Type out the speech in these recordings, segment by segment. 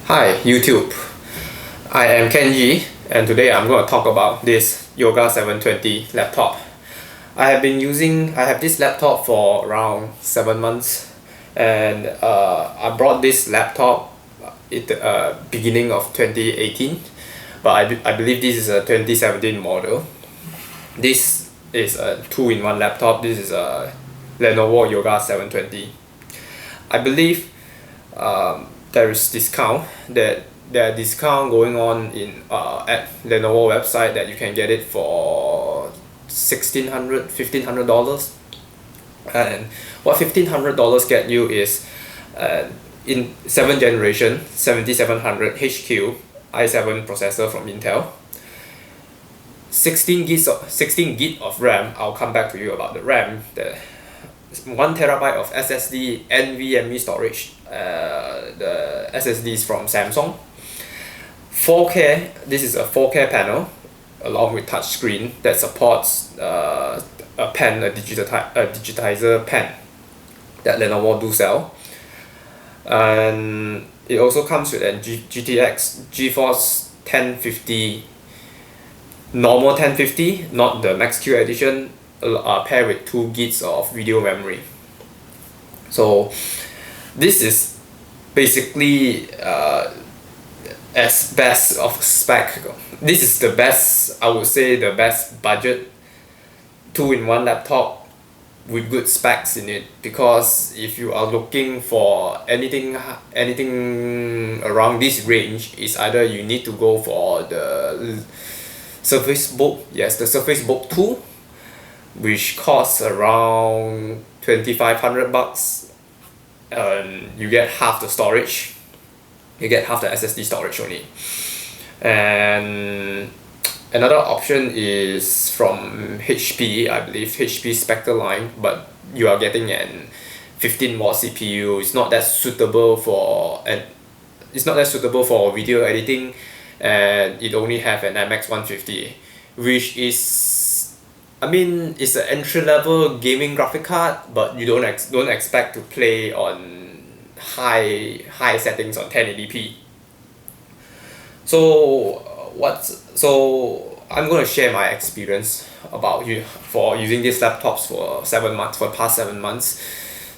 Hi YouTube, I am Kenji and today I'm going to talk about this Yoga 720 laptop. I have this laptop for around 7 months and I brought this laptop at the beginning of 2018, but I believe this is a 2017 model. This is a 2-in-1 laptop. This is a Lenovo Yoga 720. I believe there is discount that there are discount going on in at Lenovo website that you can get it for $1,500 and what $1,500 get you is in 7th generation 7700 HQ i7 processor from Intel, 16 gig of RAM. I'll come back to you about the RAM. The 1 TB of SSD, NVMe storage. The SSD is from Samsung. 4K. This is a 4K panel, along with touchscreen that supports a digitizer pen that Lenovo do sell, and it also comes with a GTX GeForce 1050 normal 1050, not the Max-Q edition, paired with 2 gigs of video memory. So this is basically as best of spec. This is the best, I would say, the best budget 2-in-1 laptop with good specs in it, because if you are looking for anything around this range, is either you need to go for the Surface Book, yes, the Surface Book 2, which costs around $2,500, and you get half the storage. You get half the SSD storage only. And another option is from HP, I believe HP Spectre line, but you are getting an 15-watt CPU. It's not that suitable for video editing, and it only have an MX 150, which is, I mean, it's an entry-level gaming graphic card, but you don't expect to play on high settings on 1080p. So I'm going to share my experience about for using these laptops for the past 7 months.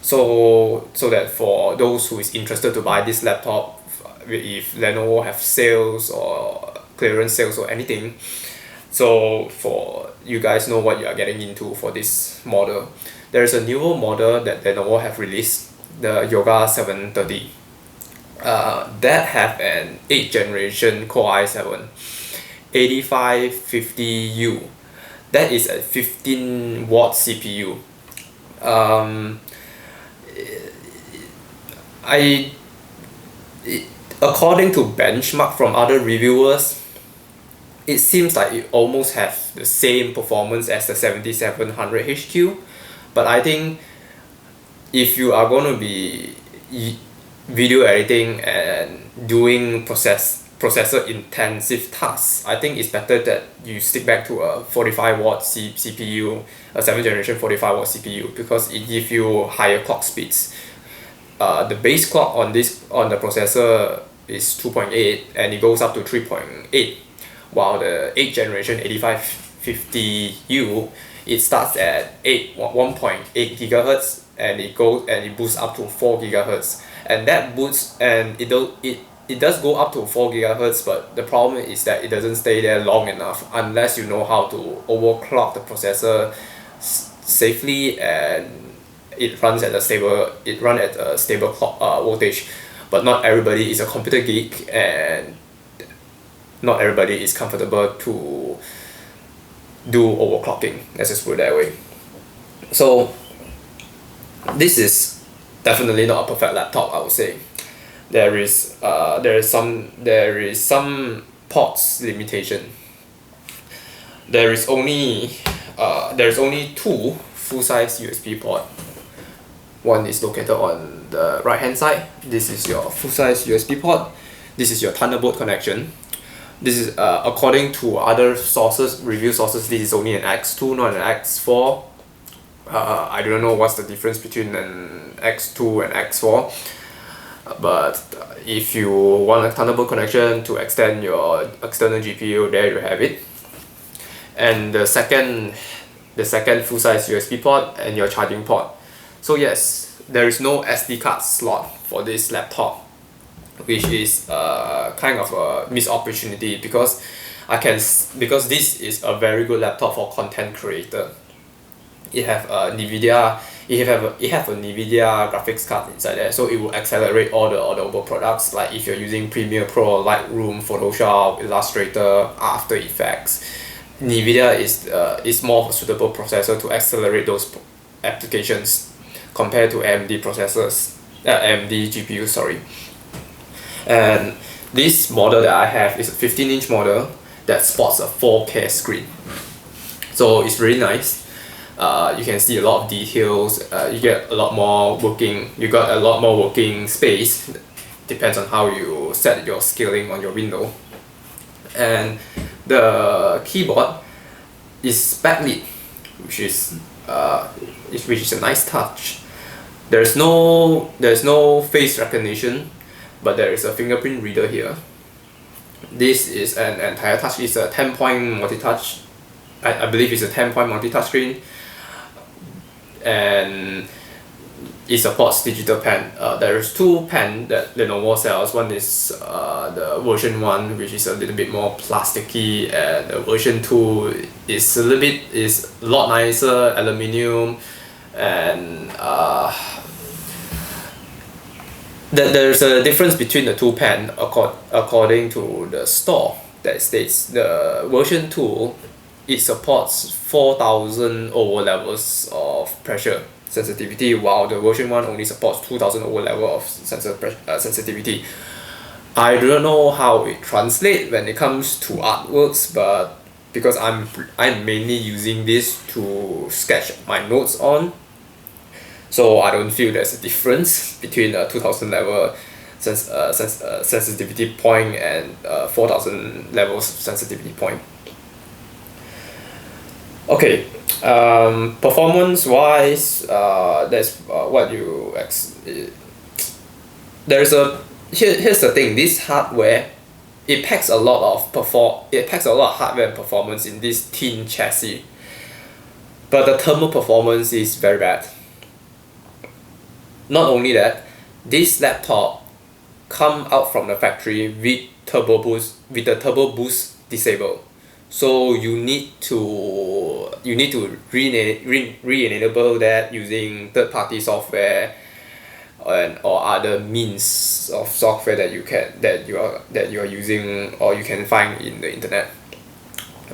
So that for those who is interested to buy this laptop, if Lenovo have sales or clearance sales or anything, so for you guys know what you are getting into for this model. There is a newer model that Lenovo have released, the Yoga 730, that have an 8th generation Core i7 8550U. That is a 15-watt CPU. According to benchmark from other reviewers, it seems like it almost have the same performance as the 7700 HQ, but I think if you are going to be video editing and doing processor intensive tasks, I think it's better that you stick back to a 45-watt CPU, a 7th generation 45-watt CPU, because it gives you higher clock speeds. The base clock on the processor is 2.8 and it goes up to 3.8, while the 8th generation 8550U, it starts at 1.8 gigahertz and it boosts up to 4 gigahertz, and that boosts, and it does go up to 4 gigahertz, but the problem is that it doesn't stay there long enough unless you know how to overclock the processor safely, and it runs at a stable clock voltage. But not everybody is a computer geek, and not everybody is comfortable to do overclocking, let's just put it that way. So this is definitely not a perfect laptop, I would say. There is some ports limitation. There is only 2 full-size USB port. One is located on the right hand side. This is your full-size USB port. This is your Thunderbolt connection. This is according to other review sources, this is only an X2, not an X4. I don't know what's the difference between an X2 and X4. But if you want a Thunderbolt connection to extend your external GPU, there you have it. And the second full-size USB port and your charging port. So yes, there is no SD card slot for this laptop, which is kind of a missed opportunity because because this is a very good laptop for content creator. It have a NVIDIA it have a NVIDIA graphics card inside there, so it will accelerate all the audible products, like if you're using Premiere Pro, Lightroom, Photoshop, Illustrator, After Effects. NVIDIA is more of a suitable processor to accelerate those applications compared to AMD processors, AMD GPU, sorry. And this model that I have is a 15-inch model that sports a 4K screen. So it's really nice. You can see a lot of details. You get a lot more you got a lot more working space. Depends on how you set your scaling on your window. And the keyboard is backlit, which is a nice touch. There's no face recognition, but there is a fingerprint reader here. This is an entire touch. It's a 10-point multi-touch. I believe it's a 10-point multi-touch screen, and it supports digital pen. There is two pen that Lenovo sells. One is the version 1, which is a little bit more plasticky, and the version 2 is a lot nicer, aluminium, and there's a difference between the two pen according to the store that states the version 2 it supports 4,000 over levels of pressure sensitivity, while the version 1 only supports 2,000 over level of sensitivity. I do not know how it translates when it comes to artworks, but because I'm mainly using this to sketch my notes on, so I don't feel there's a difference between a 2,000 level sensitivity point and 4,000 levels sensitivity point. Okay, performance wise, that's what you here's the thing. This hardware, it packs a lot of hardware and performance in this thin chassis, but the thermal performance is very bad. Not only that, this laptop come out from the factory with the turbo boost disabled. So you need to re-enable that using third-party software or other means of software that you are using or you can find in the internet,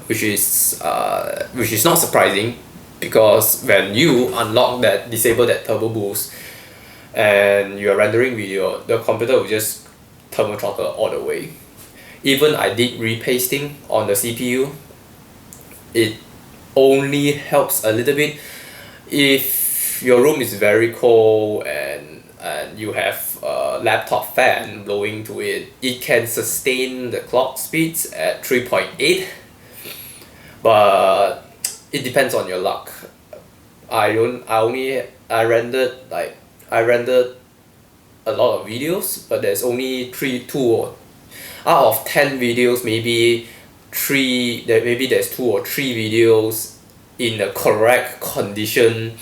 which is not surprising, because when you disable that turbo boost and you are rendering video, the computer will just thermal throttle all the way. Even I did repasting on the CPU, it only helps a little bit if your room is very cold and you have a laptop fan blowing to it. It can sustain the clock speeds at 3.8, but it depends on your luck. I rendered a lot of videos, but there's only out of 10 videos, maybe there's 2 or 3 videos in the correct condition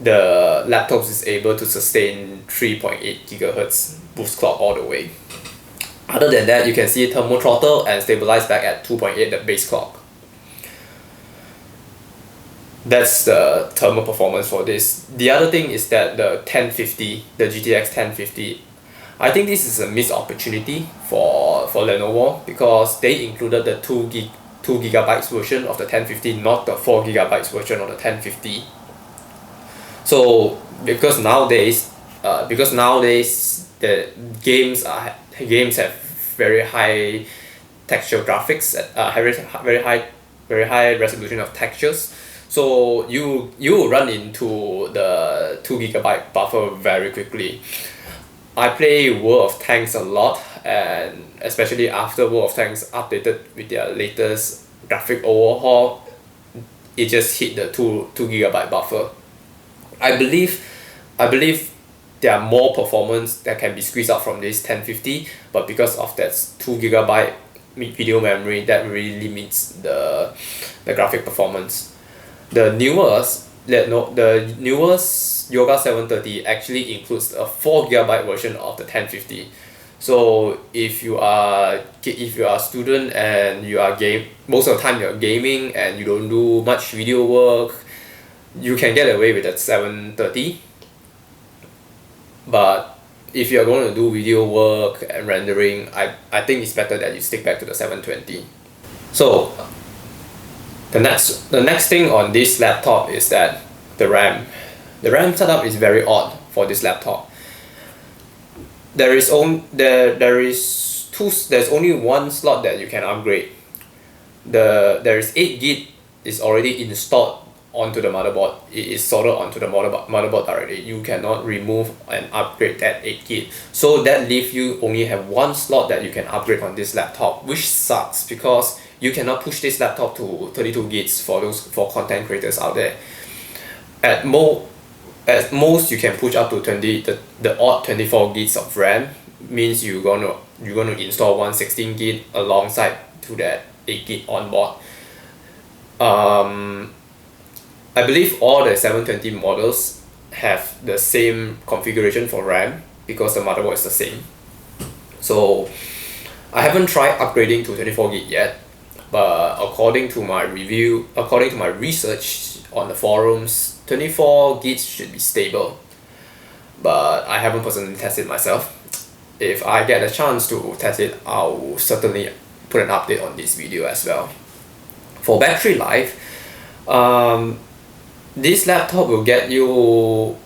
the laptop is able to sustain 3.8 GHz boost clock all the way. Other than that, you can see thermal throttle and stabilize back at 2.8, the base clock. That's the thermal performance for this. The other thing is that the GTX 1050, I think this is a missed opportunity for Lenovo, because they included the 2 GB version of the 1050, not the 4 GB version of the 1050. So because nowadays the games have very high texture graphics, very high resolution of textures. So you will run into the 2 GB buffer very quickly. I play World of Tanks a lot, and especially after World of Tanks updated with their latest graphic overhaul, it just hit the 2 GB buffer. I believe there are more performance that can be squeezed out from this 1050, but because of that 2 GB video memory, that really limits the graphic performance. The newest Yoga 730 actually includes a 4 GB version of the 1050. So if you are a student and most of the time you're gaming and you don't do much video work, you can get away with that 730. But if you're going to do video work and rendering, I think it's better that you stick back to the 720. So the next thing on this laptop is that the RAM. The RAM setup is very odd for this laptop. There's only one slot that you can upgrade. There is 8 GB is already installed onto the motherboard. It is soldered onto the motherboard directly. You cannot remove and upgrade that 8 GB. So that leaves you only have one slot that you can upgrade on this laptop, which sucks because you cannot push this laptop to 32 GB for content creators out there. At most you can push up to the odd 24 GB of RAM. Means you're gonna install one 16 GB alongside to that 8 GB on board. I believe all the 720 models have the same configuration for RAM because the motherboard is the same. So I haven't tried upgrading to 24 GB yet, but according to my research on the forums, 24 GB should be stable. But I haven't personally tested myself. If I get a chance to test it, I'll certainly put an update on this video as well. For battery life, this laptop will get you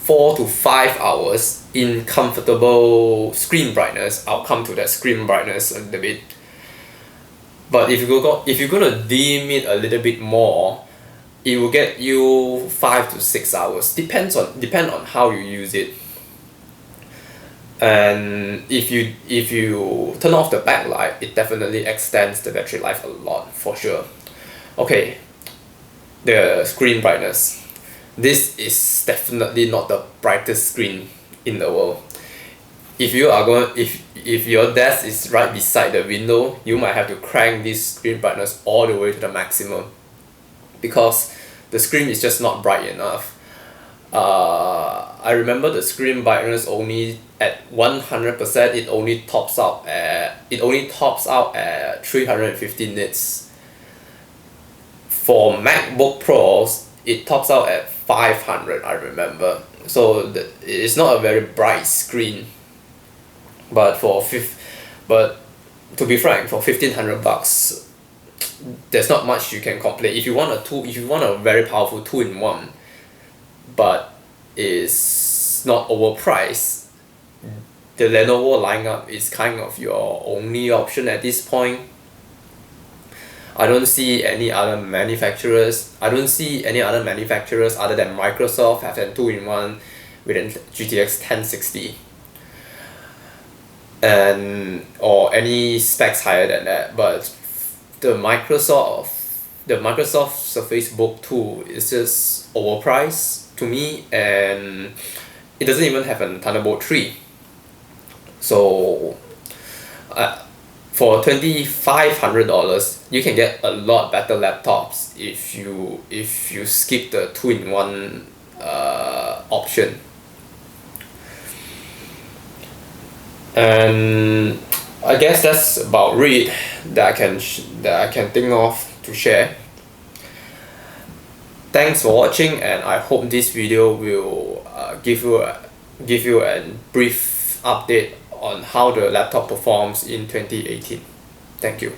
4 to 5 hours in comfortable screen brightness. I'll come to that screen brightness a little bit. But if you're gonna dim it a little bit more, it will get you 5 to 6 hours. Depend on how you use it. And if you turn off the backlight, it definitely extends the battery life a lot for sure. Okay, the screen brightness. This is definitely not the brightest screen in the world. If your desk is right beside the window, you might have to crank this screen brightness all the way to the maximum because the screen is just not bright enough. I remember the screen brightness only at 100%. It only tops out at 350 nits. For MacBook Pros, it tops out at 500. I remember. So it's not a very bright screen. But to be frank, for $1,500, there's not much you can complain. If you want a very powerful 2-in-1, but is not overpriced, the Lenovo lineup is kind of your only option at this point. I don't see any other manufacturers other than Microsoft have a 2-in-1 with a GTX 1060 or any specs higher than that. But the Microsoft Surface Book 2 is just overpriced to me, and it doesn't even have a Thunderbolt 3. So for $2,500, you can get a lot better laptops if you skip the 2-in-1 option. And I guess that's about it that I can think of to share. Thanks for watching, and I hope this video will give you a brief update on how the laptop performs in 2018. Thank you.